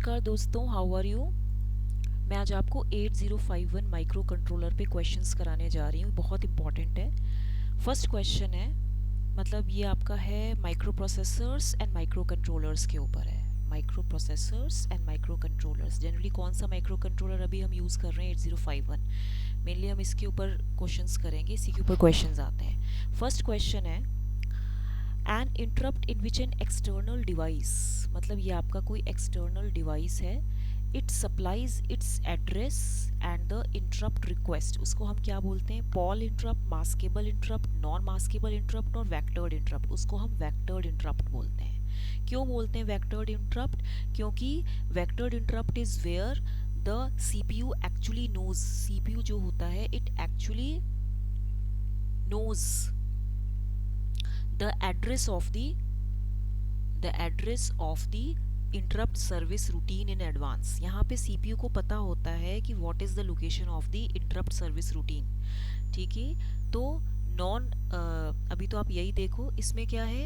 नमस्कार दोस्तों, how are you. मैं आज आपको 8051 माइक्रो कंट्रोलर पे क्वेश्चंस कराने जा रही हूँ। बहुत इंपॉर्टेंट है। फर्स्ट क्वेश्चन है, मतलब ये आपका है micro processors and micro controllers के ऊपर है। Micro processors and micro controllers, generally कौन सा माइक्रो कंट्रोलर अभी हम यूज़ कर रहे हैं 8051, मेनली हम इसके ऊपर क्वेश्चंस करेंगे, इसी के ऊपर क्वेश्चंस आते हैं। फर्स्ट क्वेश्चन है, an interrupt in which an external device, मतलब ये आपका कोई एक्सटर्नल डिवाइस है, it supplies its address and the interrupt request, उसको हम क्या बोलते हैं, poll interrupt, maskable interrupt, non maskable interrupt और वेक्टर्ड इंटरप्ट, उसको हम वेक्टर्ड इंटरप्ट बोलते हैं। क्यों बोलते हैं वेक्टर्ड इंटरप्ट? क्योंकि vectored interrupt is where the CPU actually knows, CPU जो होता है it actually knows the address of the interrupt service routine in advance। यहाँ पे CPU को पता होता है कि what is the location of the interrupt service routine। ठीक है, तो नॉन अभी तो आप यही देखो, इसमें क्या है,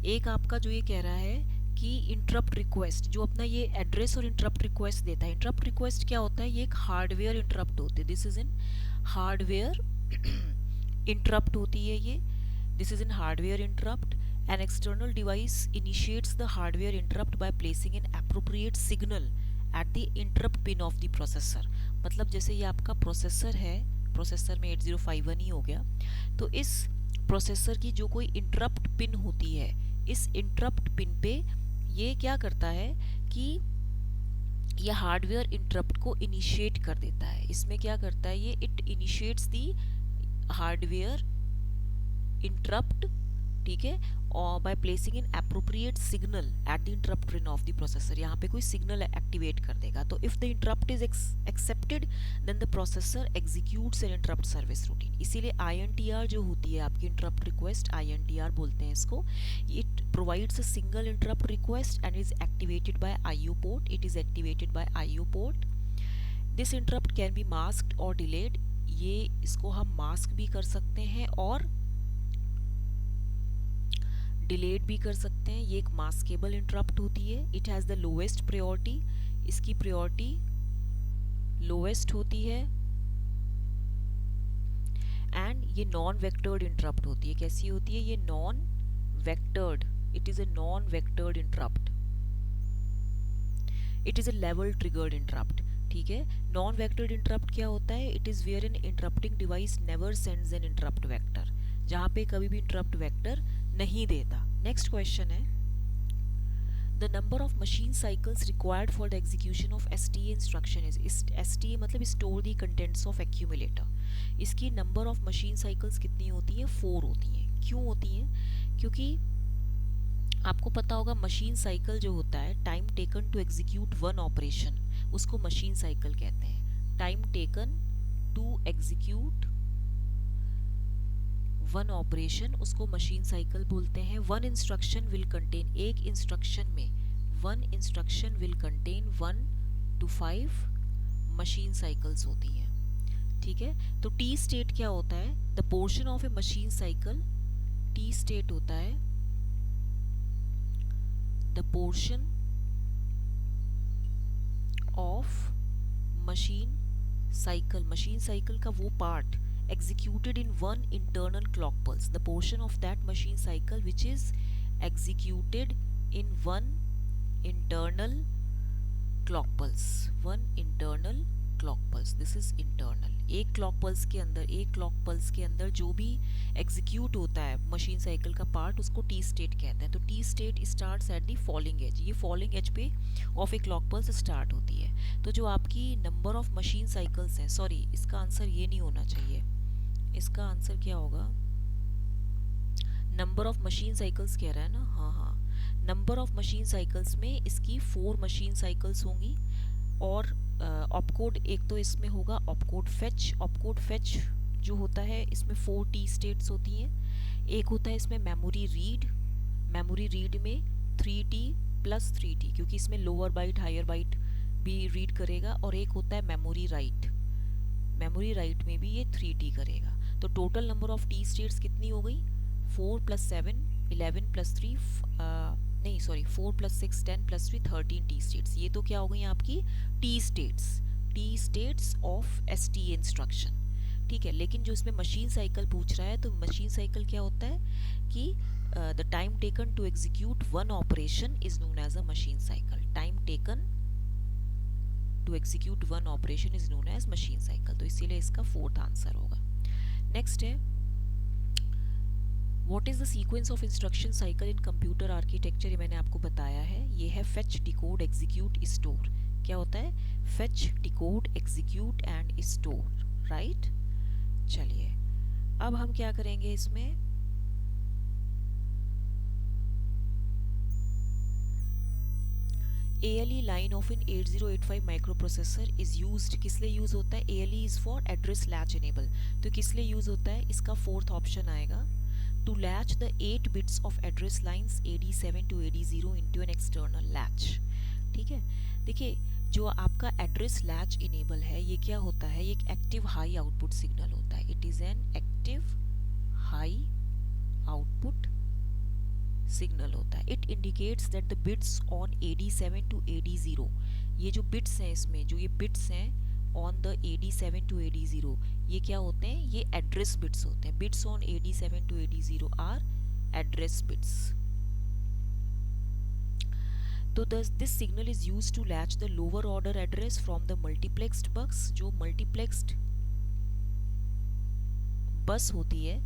एक आपका जो ये कह रहा है कि इंटरप्ट रिक्वेस्ट जो अपना ये एड्रेस और इंटरप्ट रिक्वेस्ट देता है। इंटरप्ट रिक्वेस्ट क्या होता है, ये एक हार्डवेयर इंटरप्ट होती है। This is in hardware interrupt होती है ये। This is in hardware interrupt. An external device initiates the hardware interrupt by placing an appropriate signal at the interrupt pin of the processor। मतलब जैसे ये आपका processor है, प्रोसेसर में 8051 ही हो गया, तो इस प्रोसेसर की जो कोई इंटरप्ट पिन होती है, इस इंटरप्ट पिन पे ये क्या करता है कि ये हार्डवेयर इंटरप्ट को इनिशिएट कर देता है। इसमें क्या करता है ये, it initiates the hardware interrupt, ठीक है, और by placing in appropriate signal at the interrupt pin of the processor, यहाँ पे कोई सिग्नल एक्टिवेट कर देगा। तो if the interrupt is accepted then the processor executes an interrupt service routine. इसीलिए INTR जो होती है आपकी इंटरप्ट रिक्वेस्ट, INTR बोलते हैं इसको, it provides a single interrupt request and is activated by IO port. It is activated by IO port. This interrupt can be masked और delayed, ये इसको हम मास्क भी कर सकते हैं और डिलेड भी कर सकते हैं। ये एक मास्केबल इंटरप्ट होती है। It has the lowest priority, इसकी प्रायोरिटी लोएस्ट होती है। एंड ये नॉन वेक्टर्ड इंटरप्ट होती है। कैसी होती है ये, non vectored, it is a non vectored interrupt. It is a level triggered interrupt. ठीक है, नॉन वेक्टर्ड इंटरप्ट क्या होता है, it is where an interrupting device never sends an interrupt vector, जहां पे कभी भी इंटरप्ट वेक्टर नहीं देता। नेक्स्ट क्वेश्चन है, the number of machine cycles required for the execution of STA instruction is, STA मतलब store the contents of accumulator, इसकी number of machine cycles कितनी होती है, 4 होती हैं। क्यों होती हैं? क्योंकि आपको पता होगा मशीन साइकिल जो होता है, time taken to execute one operation, उसको मशीन साइकिल कहते हैं। Time taken to execute one operation, उसको मशीन साइकिल बोलते हैं। वन इंस्ट्रक्शन विल कंटेन, एक इंस्ट्रक्शन में one instruction will contain 1 to 5 machine cycles होती हैं। ठीक है, तो टी स्टेट क्या होता है, the portion of A machine cycle, T state होता है the portion of machine cycle, machine cycle का वो part executed in one internal clock pulse, the portion of that machine cycle which is executed in one internal clock pulse, one internal clock pulse, this is internal। एक clock pulse के अंदर, एक clock pulse के अंदर जो भी execute होता है मशीन साइकिल का पार्ट, उसको T state कहते हैं। तो T state starts at the falling edge, ये falling edge पे of a clock pulse start होती है। तो जो आपकी नंबर ऑफ मशीन साइकिल्स हैं, सॉरी इसका आंसर ये नहीं होना चाहिए, इसका आंसर क्या होगा, नंबर ऑफ मशीन साइकिल्स कह रहा है ना, हाँ हाँ, नंबर ऑफ मशीन साइकिल्स में इसकी 4 मशीन साइकिल्स होंगी। और ऑपकोड एक तो इसमें होगा ऑपकोड फेच, ऑपकोड फेच जो होता है इसमें 4 टी स्टेट्स होती हैं। एक होता है इसमें मेमोरी रीड, मेमोरी रीड में 3T + 3T, क्योंकि इसमें लोअर बाइट हायर बाइट भी रीड करेगा। और एक होता है मेमोरी राइट, मेमोरी राइट में भी ये 3T करेगा। तो total number of T states कितनी हो गई, 4 + 7 11 + 3 नहीं सॉरी 4 + 6 10 + 3 टी स्टेट्स, ये तो क्या हो गई आपकी T states of S T instruction, ठीक है। लेकिन जो इसमें मशीन साइकिल पूछ रहा है, तो मशीन साइकिल क्या होता है कि the time taken to execute one operation is known as a machine cycle, time taken to execute one operation is known as machine cycle, तो इसीलिए इसका फोर्थ आंसर होगा। नेक्स्ट है what is the sequence of instruction cycle in computer architecture, ये मैंने आपको बताया है, ये है फेच डिकोड एग्जीक्यूट स्टोर। क्या होता है? Fetch decode execute and store, right. चलिए अब हम क्या करेंगे इसमें, ALE line of an 8085 microprocessor is used, किस लिए यूज होता है? ALE is for address latch enable, तो किस लिए यूज होता है? इसका फोर्थ ऑप्शन आएगा, to latch the 8 bits of address lines AD7 to AD0 into an external latch, ठीक है। देखिए जो आपका एड्रेस लैच इनेबल है, ये क्या होता है? ये एक एक्टिव हाई आउटपुट सिग्नल होता है, it is an active high output signal होता है। It indicates that the bits on AD7 to AD0, ये जो बिट्स हैं इसमें, जो ये बिट्स हैं on the AD7 to AD0, ये क्या होते हैं? ये एड्रेस बिट्स होते हैं। Bits on AD7 to AD0 are address bits. तो this signal is use to latch the lower order address from the multiplexed bus, जो मल्टीप्लेक्स्ड बस होती है,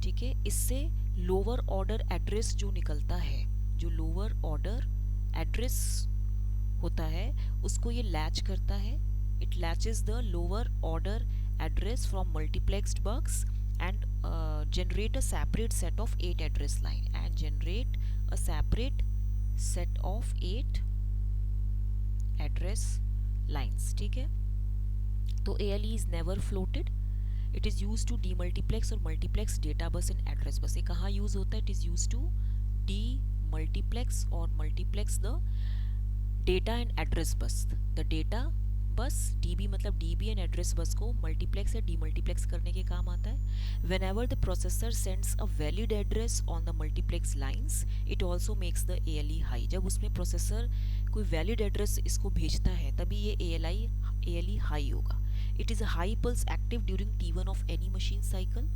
ठीक है, इससे लोअर ऑर्डर एड्रेस जो निकलता है, जो लोअर ऑर्डर एड्रेस होता है उसको ये लैच करता है। It latches the lower order address from multiplexed बस and generate a separate set of 8 address line and generate a separate set of 8 address lines, ठीक है। तो ALE is never floated, it is used to demultiplex or multiplex data bus and address bus। ये कहाँ use होता है? It is used to demultiplex or multiplex the data and address bus, the data बस DB मतलब DB and address bus को multiplex या डीमल्टीप्लेक्स करने के काम आता है। When ever the processor sends a valid address on the multiplex lines it also makes the ALE high. जब उसमें प्रोसेसर कोई वैलिड एड्रेस इसको भेजता है तभी ये ALE हाई होगा। It is a high pulse active during T1 of any machine cycle,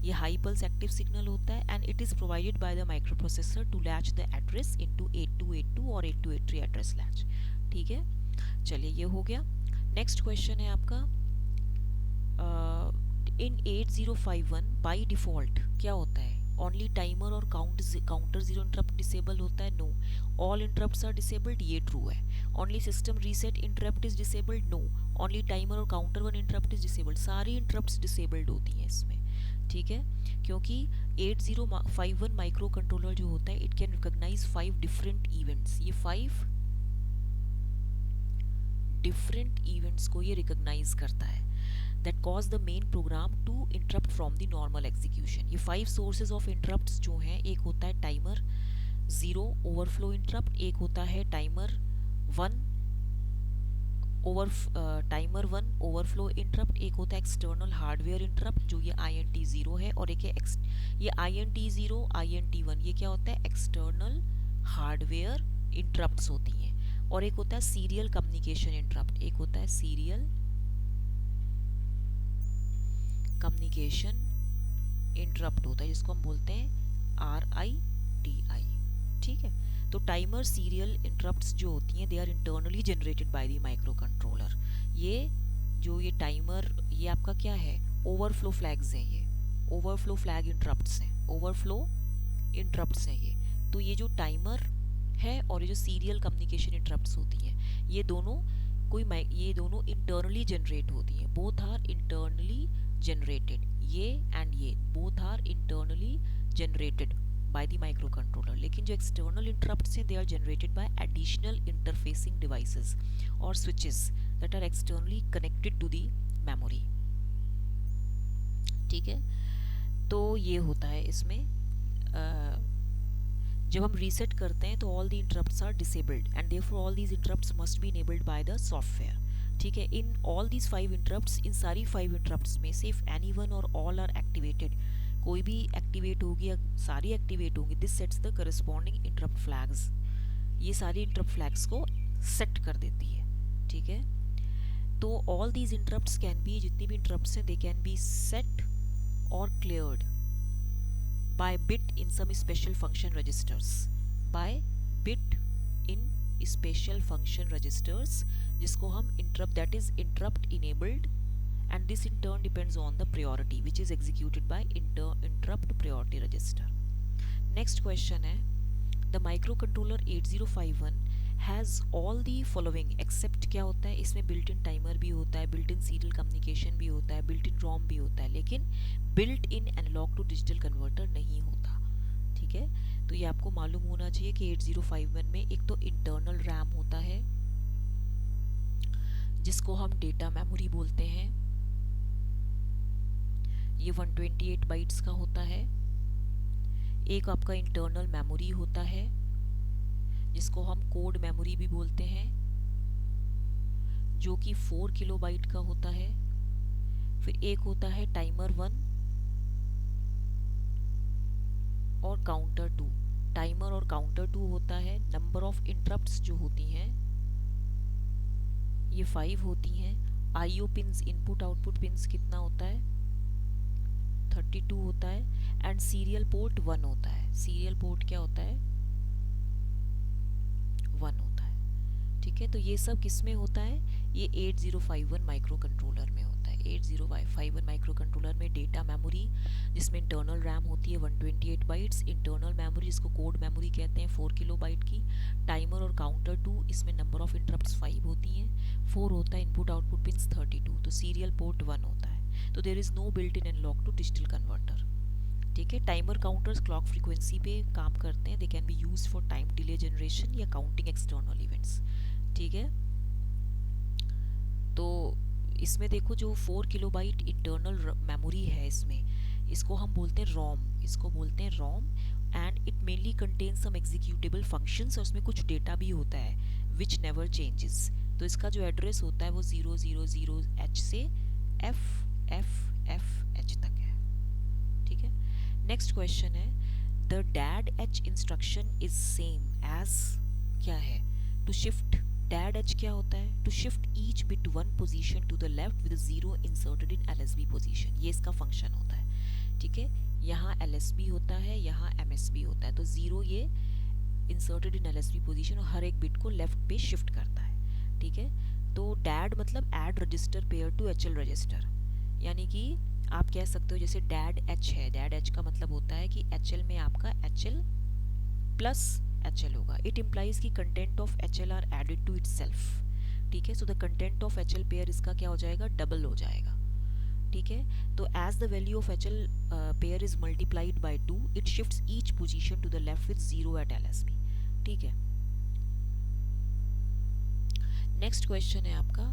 ये हाई पल्स एक्टिव सिग्नल होता है and it is provided by the microprocessor to latch the address into 8282 और 8283 address latch, ठीक है। चलिए ये हो गया। नेक्स्ट क्वेश्चन है आपका इन 8051 बाय डिफॉल्ट क्या होता है? ओनली टाइमर और काउंटर जीरो इंटरप्ट डिसेबल होता है? No. All interrupts are disabled, ये ट्रू है। Only system reset interrupt is disabled? No. Only timer और counter one interrupt is disabled, सारी इंटरप्ट्स डिसेबल्ड होती हैं इसमें, ठीक है। क्योंकि 8051 माइक्रो कंट्रोलर जो होता है it can recognise 5 different events, ये 5 डिफरेंट इवेंट्स को ये रिकॉग्नाइज करता है that cause the main program to interrupt from the normal execution. ये 5 सोर्सेज ऑफ इंटरप्ट्स जो हैं, एक होता है टाइमर 0 ओवरफ्लो इंटरप्ट, एक होता है टाइमर 1 ओवरफ्लो इंटरप्ट, एक होता है एक्सटर्नल हार्डवेयर इंटरप्ट जो ये INT 0 है, और एक है ये INT 0 INT 1, ये क्या होता है? एक्सटर्नल हार्डवेयर इंटरप्ट्स होती हैं। और एक होता है सीरियल कम्युनिकेशन इंटरप्ट, एक होता है सीरियल कम्युनिकेशन इंटरप्ट होता है जिसको हम बोलते हैं RITI, ठीक है। तो टाइमर सीरियल इंटरप्ट्स जो होती हैं they are internally generated by the micro controller. ये टाइमर ये आपका क्या है? ओवरफ्लो फ्लैग्स हैं, ये ओवरफ्लो फ्लैग इंटरप्ट्स हैं, ओवरफ्लो इंटरप्ट्स हैं ये। तो ये जो टाइमर है और ये जो सीरियल कम्युनिकेशन इंटरप्ट्स होती हैं ये दोनों इंटरनली जनरेट होती हैं, बोथ आर इंटरनली जनरेटेड, ये एंड ये both are internally generated by the micro controller. लेकिन जो एक्सटर्नल इंटरप्ट्स हैं they are generated by additional interfacing devices और switches that are externally connected to the memory, ठीक है। तो ये होता है इसमें जब हम रीसेट करते हैं तो all the interrupts are disabled and therefore all these interrupts must be enabled by the software, ठीक है। इन ऑल दीज 5 इंटरप्ट्स, इन सारी 5 इंटरप्ट्स में से if any one or all are activated कोई भी एक्टिवेट होगी या सारी एक्टिवेट होंगी, this sets the corresponding interrupt flags, ये सारी इंटरप्ट फ्लैग्स को सेट कर देती है, ठीक है। तो all these interrupts can be, जितनी भी इंटरप्ट्स हैं, दे कैन बी सेट और cleared by bit in some special function registers, by bit in special function registers, जिसको हम interrupt, that is interrupt enabled, and this in turn depends on the priority which is executed by interrupt priority register. Next question है, the microcontroller 8051 has all the following except, क्या होता है इसमें, built in timer भी होता है, built in serial communication भी होता है, built in ROM भी होता है, लेकिन built in analog to digital converter नहीं होता, ठीक है। तो ये आपको मालूम होना चाहिए कि 8051 में एक तो internal RAM होता है जिसको हम डेटा मेमोरी बोलते हैं, ये 128 बाइट्स का होता है। एक आपका इंटरनल मेमोरी होता है जिसको हम कोड मेमोरी भी बोलते हैं, जो कि 4 किलोबाइट का होता है। फिर एक होता है टाइमर 1 और काउंटर 2। टाइमर और काउंटर 2 होता है, नंबर ऑफ इंटरप्ट्स जो होती हैं ये 5 होती हैं। IO pins, input output pins कितना होता है, 32 होता है। एंड सीरियल पोर्ट 1 होता है। सीरियल पोर्ट क्या होता है, 1 होता है, ठीक है। तो ये सब किस में होता है, ये 8051 माइक्रो कंट्रोलर में होता है। 8051 माइक्रो कंट्रोलर में डेटा मेमोरी जिसमें इंटरनल रैम होती है 128 बाइट्स, इंटरनल मेमोरी जिसको कोड मेमोरी कहते हैं 4 किलोबाइट की, टाइमर और काउंटर 2, इसमें नंबर ऑफ इंटरप्ट्स 5 होती हैं, 4 होता है इनपुट आउटपुट पिंस 32, तो सीरियल पोर्ट 1 होता है। तो there is no built in analogue to digital converter, ठीक है। टाइमर काउंटर्स क्लॉक फ्रीक्वेंसी पे काम करते हैं, they can be used for time delay generation या काउंटिंग एक्सटर्नल इवेंट्स, ठीक है। तो इसमें देखो जो 4 किलोबाइट इंटरनल मेमोरी है इसमें, इसको हम बोलते हैं रोम, इसको बोलते हैं ROM, and it mainly contain some executable functions, और उसमें कुछ डेटा भी होता है विच नेवर चेंजेस। तो इसका जो एड्रेस होता है वो 000H से FFFH तक है, ठीक है। नेक्स्ट क्वेश्चन है, the DAD H instruction is same as, क्या है, टू शिफ्ट। डैड एच क्या होता है, to shift each bit 1 position to the left with 0 inserted in LSB position, ये इसका फंक्शन होता है, ठीक है। यहाँ LSB होता है, यहाँ MSB होता है, तो 0 ये इंसर्टेड इन LSB पोजीशन और हर एक बिट को लेफ्ट पे शिफ्ट करता है, ठीक है। तो डैड मतलब add register pair to HL register, यानी कि आप कह सकते हो जैसे डैड एच है, डैड एच का मतलब होता है कि HL में आपका HL प्लस HL होगा। इट इम्प्लाइज कि content of HL are added to itself, ठीक है। So the content of HL pair इसका क्या हो जाएगा, डबल हो जाएगा, ठीक है। तो as the value of HL pair is multiplied by 2, it shifts each position to the left with 0 at LSB, ठीक है। नेक्स्ट क्वेश्चन है आपका,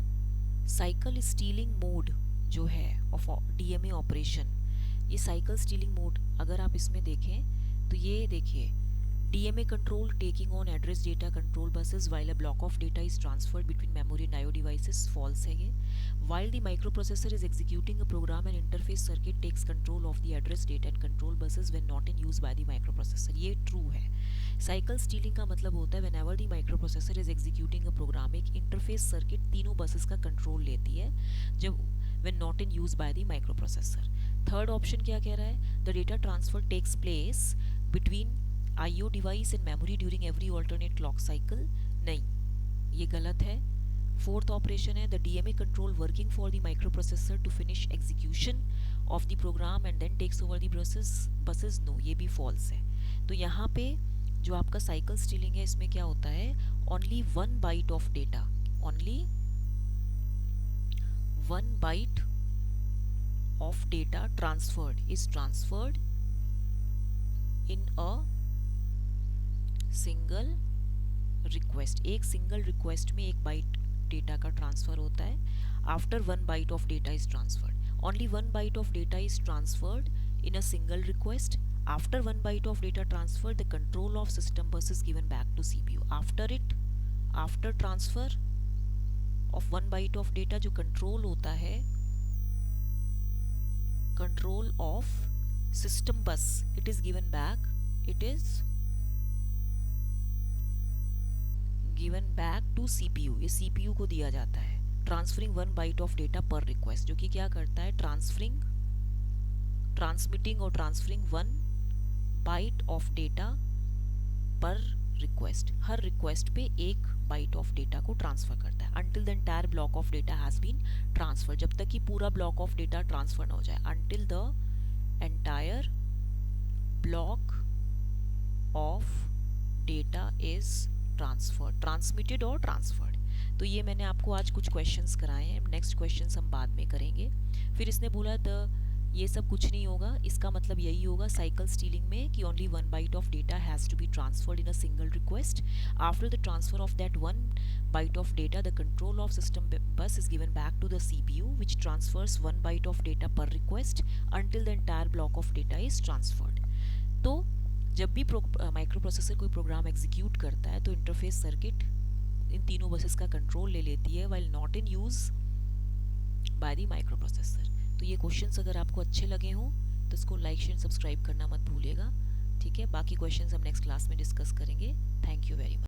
साइकिल स्टीलिंग मोड जो है ऑफ DMA ऑपरेशन, ये साइकिल स्टीलिंग मोड अगर आप इसमें देखें तो ये देखिए, DMA control taking on address data control buses while a block of data is transferred between memory and IO devices, false है ये। While the microprocessor is executing a program, an interface circuit takes control of the address data and control buses when not in use by the microprocessor, ये true है। Cycle stealing का मतलब होता है whenever the microprocessor is executing a program, एक interface circuit तीनों buses का control लेती है जब when not in use by the microprocessor। Third option क्या कह रहा है, the data transfer takes place between IO device and memory during every alternate clock cycle, नहीं, ये गलत है। फोर्थ ऑपरेशन है, the DMA control working for the microprocessor to finish execution of the program and then takes over the buses, no, ये भी false है। तो यहाँ पे जो आपका साइकिल स्टीलिंग है इसमें क्या होता है, only 1 byte of data, only 1 byte of data transferred is transferred in a single request, एक सिंगल रिक्वेस्ट में 1 बाइट डेटा का ट्रांसफर होता है। After 1 byte of data is transferred, only 1 byte of data is transferred in a single request. After 1 byte of data transfer the control of system bus is given back to CPU। After it, after transfer of 1 byte of data जो control होता है, control of system bus, it is given back, it is given back to CPU, ये CPU को दिया जाता है, transferring 1 byte of data per request, जो कि क्या करता है, ट्रांसमिटिंग और transferring 1 byte of data per request, हर रिक्वेस्ट पे 1 बाइट ऑफ डेटा को ट्रांसफर करता है, until the entire block of data has been transfer, जब तक कि पूरा ब्लॉक ऑफ डेटा ट्रांसफर ना हो जाए, until the entire block of data is transferred, transmitted और ट्रांसफर्ड। तो ये मैंने आपको आज कुछ क्वेश्चंस कराए हैं, नेक्स्ट क्वेश्चंस हम बाद में करेंगे। फिर इसने बोला ये सब कुछ नहीं होगा, इसका मतलब यही होगा साइकिल स्टीलिंग में कि only 1 byte of data has to be transferred in a single request, after the transfer of that 1 byte of data the control of system bus is given back to the CPU which transfers 1 byte of data per request until the entire block of data is transferred. तो जब भी microprocessor कोई program execute करता है तो interface circuit in तीनों buses का control ले लेती है while not in use by the micro processor. तो ये क्वेश्चंस अगर आपको अच्छे लगे हों तो इसको लाइक शेयर सब्सक्राइब करना मत भूलिएगा, ठीक है। बाकी क्वेश्चंस हम नेक्स्ट क्लास में डिस्कस करेंगे। Thank you very much.